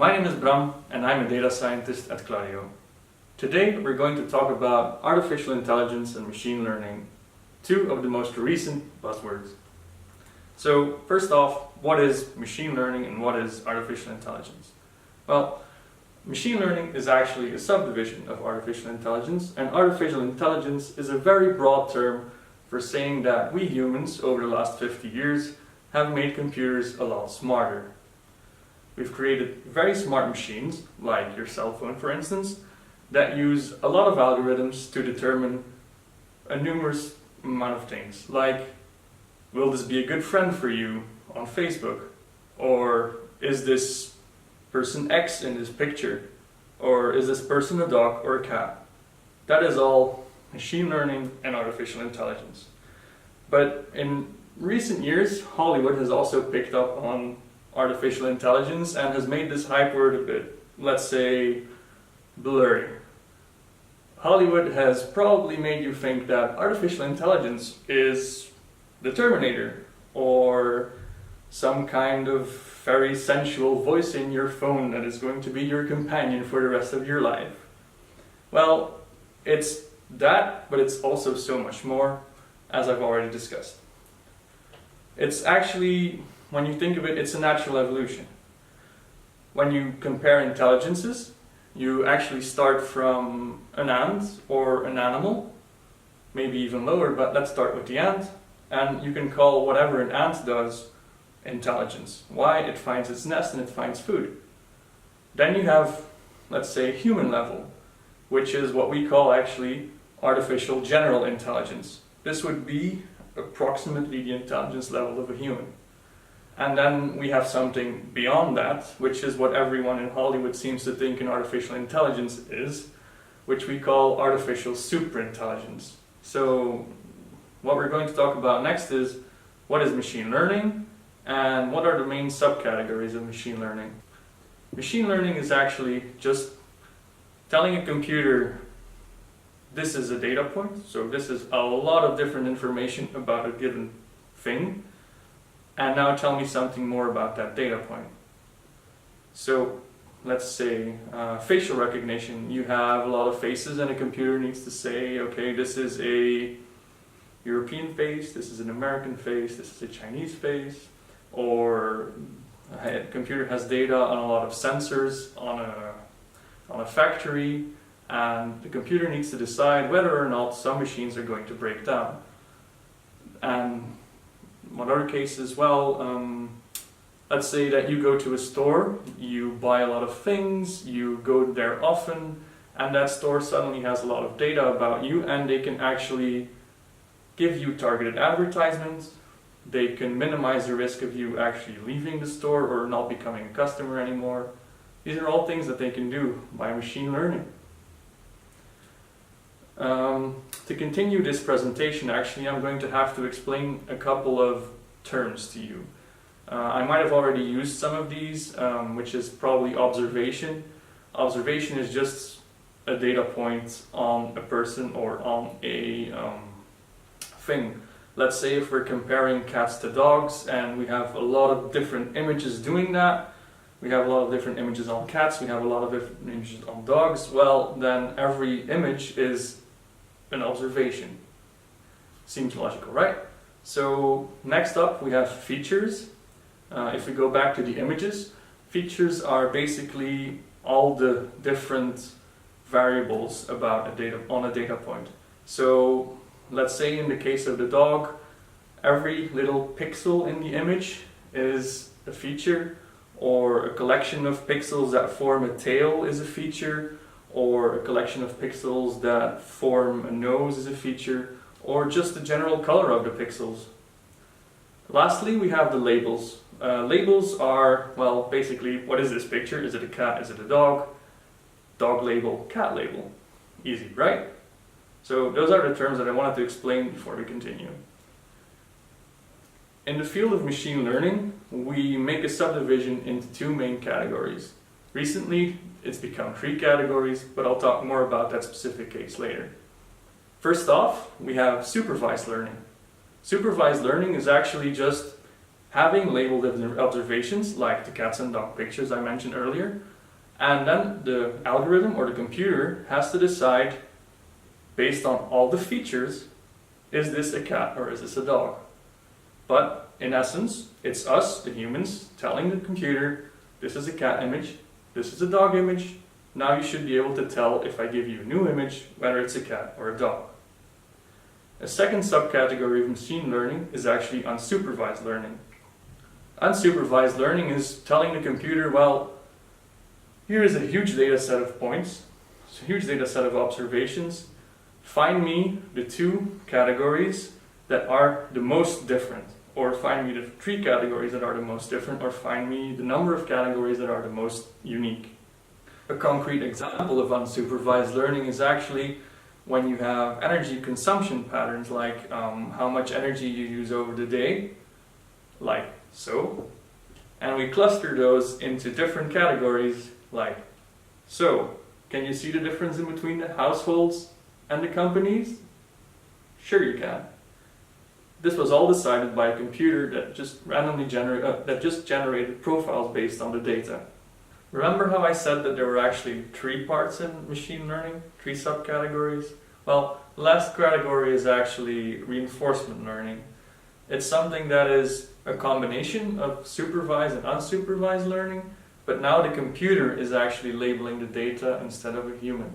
My name is Bram and I'm a data scientist at Klarrio. Today we're going to talk about artificial intelligence and machine learning, two of the most recent buzzwords. So first off, what is machine learning and what is artificial intelligence? Well, machine learning is actually a subdivision of artificial intelligence, and artificial intelligence is a very broad term for saying that we humans over the last 50 years have made computers a lot smarter. We've created very smart machines, like your cell phone for instance, that use a lot of algorithms to determine a numerous amount of things, like will this be a good friend for you on Facebook? Or is this person X in this picture? Or is this person a dog or a cat? That is all machine learning and artificial intelligence. But in recent years, Hollywood has also picked up on artificial intelligence and has made this hype word a bit, let's say, blurry. Hollywood has probably made you think that artificial intelligence is the Terminator or some kind of very sensual voice in your phone that is going to be your companion for the rest of your life. Well, it's that, but it's also so much more, as I've already discussed. It's actually, when you think of it, it's a natural evolution. When you compare intelligences, you actually start from an ant or an animal, maybe even lower, but let's start with the ant, and you can call whatever an ant does intelligence. Why? It finds its nest and it finds food. Then you have, let's say, human level, which is what we call actually artificial general intelligence. This would be approximately the intelligence level of a human. And then we have something beyond that, which is what everyone in Hollywood seems to think an artificial intelligence is, which we call artificial superintelligence. So what we're going to talk about next is what is machine learning and what are the main subcategories of machine learning. Machine learning is actually just telling a computer this is a data point, so this is a lot of different information about a given thing, and now tell me something more about that data point. So let's say facial recognition. You have a lot of faces and a computer needs to say, okay, this is a European face, this is an American face, this is a Chinese face, or a computer has data on a lot of sensors on a factory, and the computer needs to decide whether or not some machines are going to break down. And in other cases, well, let's say that you go to a store, you buy a lot of things, you go there often, and that store suddenly has a lot of data about you, and they can actually give you targeted advertisements. They can minimize the risk of you actually leaving the store or not becoming a customer anymore. These are all things that they can do by machine learning. To continue this presentation, actually, I'm going to have to explain a couple of terms to you. I might have already used some of these, which is probably observation. Observation is just a data point on a person or on a thing. Let's say if we're comparing cats to dogs and we have a lot of different images doing that, we have a lot of different images on cats, we have a lot of different images on dogs, well then every image is an observation. Seems logical, right? So next up we have features. If we go back to the images, features are basically all the different variables about on a data point. So let's say in the case of the dog, every little pixel in the image is a feature, or a collection of pixels that form a tail is a feature, or a collection of pixels that form a nose is a feature, or just the general color of the pixels. Lastly, we have the labels. Labels are, well, basically, what is this picture? Is it a cat? Is it a dog? Dog label, cat label. Easy, right? So those are the terms that I wanted to explain before we continue. In the field of machine learning, we make a subdivision into two main categories. Recently, it's become 3 categories, but I'll talk more about that specific case later. First off, we have supervised learning. Supervised learning is actually just having labeled observations, like the cats and dog pictures I mentioned earlier, And then the algorithm or the computer has to decide, based on all the features, is this a cat or is this a dog? But in essence, it's us, the humans, telling the computer, this is a cat image, this is a dog image. Now you should be able to tell, if I give you a new image, whether it's a cat or a dog. A second subcategory of machine learning is actually unsupervised learning. Unsupervised learning is telling the computer, well, here is a huge data set of points, a huge data set of observations. Find me the 2 categories that are the most different, or find me the 3 categories that are the most different, or find me the number of categories that are the most unique. A concrete example of unsupervised learning is actually when you have energy consumption patterns, like how much energy you use over the day, like so, and we cluster those into different categories, like so. Can you see the difference in between the households and the companies? Sure you can. This was all decided by a computer that just randomly generated profiles based on the data. Remember how I said that there were actually 3 parts in machine learning, 3 subcategories? Well, the last category is actually reinforcement learning. It's something that is a combination of supervised and unsupervised learning, but now the computer is actually labeling the data instead of a human.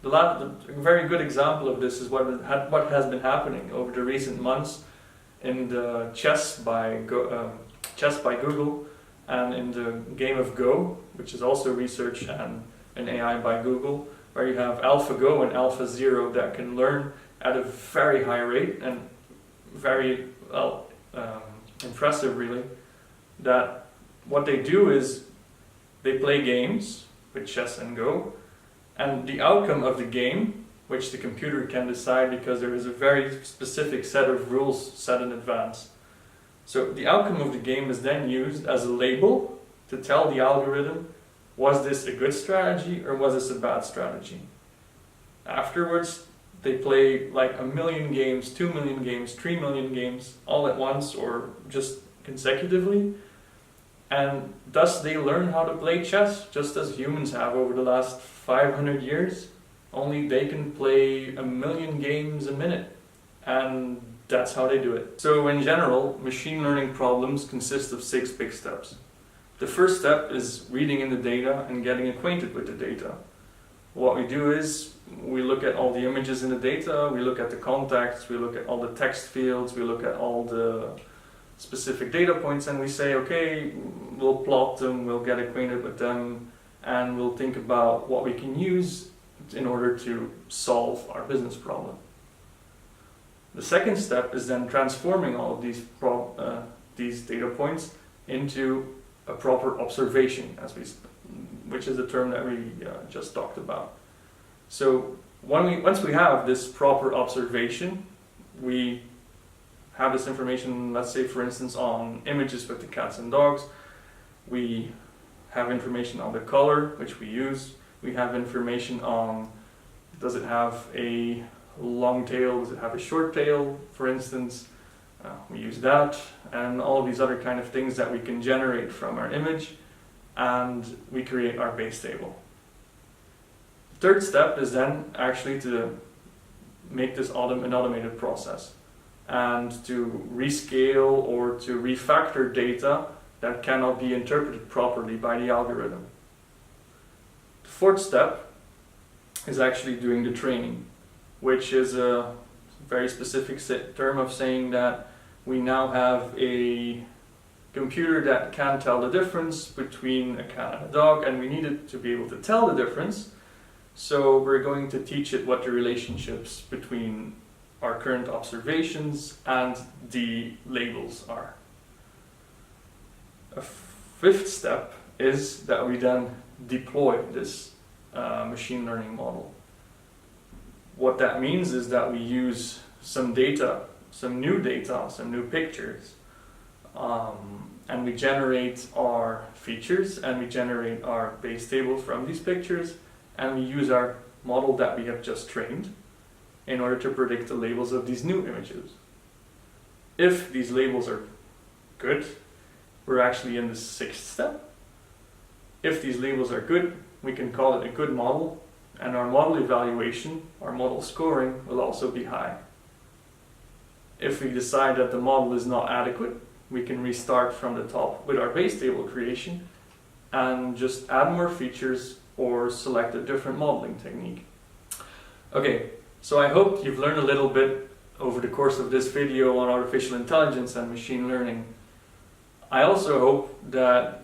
A very good example of this is what has been happening over the recent months in the chess by Google, and in the game of Go, which is also research and an AI by Google, where you have AlphaGo and AlphaZero that can learn at a very high rate and very impressive, really. That what they do is they play games with chess and Go, and the outcome of the game, which the computer can decide because there is a very specific set of rules set in advance. So the outcome of the game is then used as a label to tell the algorithm, was this a good strategy or was this a bad strategy? Afterwards, they play like 1 million games, 2 million games, 3 million games all at once or just consecutively. And thus they learn how to play chess just as humans have over the last 500 years. Only they can play 1 million games a minute. And that's how they do it. So in general, machine learning problems consist of 6 big steps. The first step is reading in the data and getting acquainted with the data. What we do is we look at all the images in the data, we look at the contexts, we look at all the text fields, we look at all the specific data points, and we say, okay, we'll plot them, we'll get acquainted with them, and we'll think about what we can use in order to solve our business problem. The second step is then transforming all of these data points into a proper observation, which is a term that we just talked about. So once we have this proper observation, we have this information, let's say for instance on images with the cats and dogs. We have information on the color, which we use. We have information on, does it have a long tail, does it have a short tail, for instance. We use that, and all of these other kind of things that we can generate from our image, and we create our base table. The third step is then actually to make this an automated process, and to rescale or to refactor data that cannot be interpreted properly by the algorithm. The fourth step is actually doing the training, which is a very specific term of saying that we now have a computer that can tell the difference between a cat and a dog, and we need it to be able to tell the difference. So we're going to teach it what the relationships between our current observations and the labels are. A fifth step is that we then deploy this machine learning model. What that means is that we use some data, some new pictures, and we generate our features and we generate our base table from these pictures, and we use our model that we have just trained in order to predict the labels of these new images. If these labels are good, we're actually in the sixth step, If these labels are good, we can call it a good model, and our model evaluation, our model scoring, will also be high. If we decide that the model is not adequate, we can restart from the top with our base table creation and just add more features or select a different modeling technique. Okay, so I hope you've learned a little bit over the course of this video on artificial intelligence and machine learning. I also hope that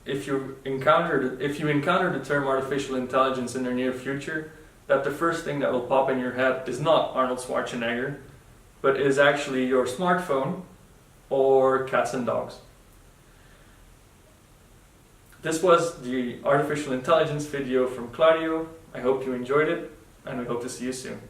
if you encounter the term artificial intelligence in the near future, that the first thing that will pop in your head is not Arnold Schwarzenegger, but is actually your smartphone or cats and dogs. This was the artificial intelligence video from Klarrio. I hope you enjoyed it, and we hope to see you soon.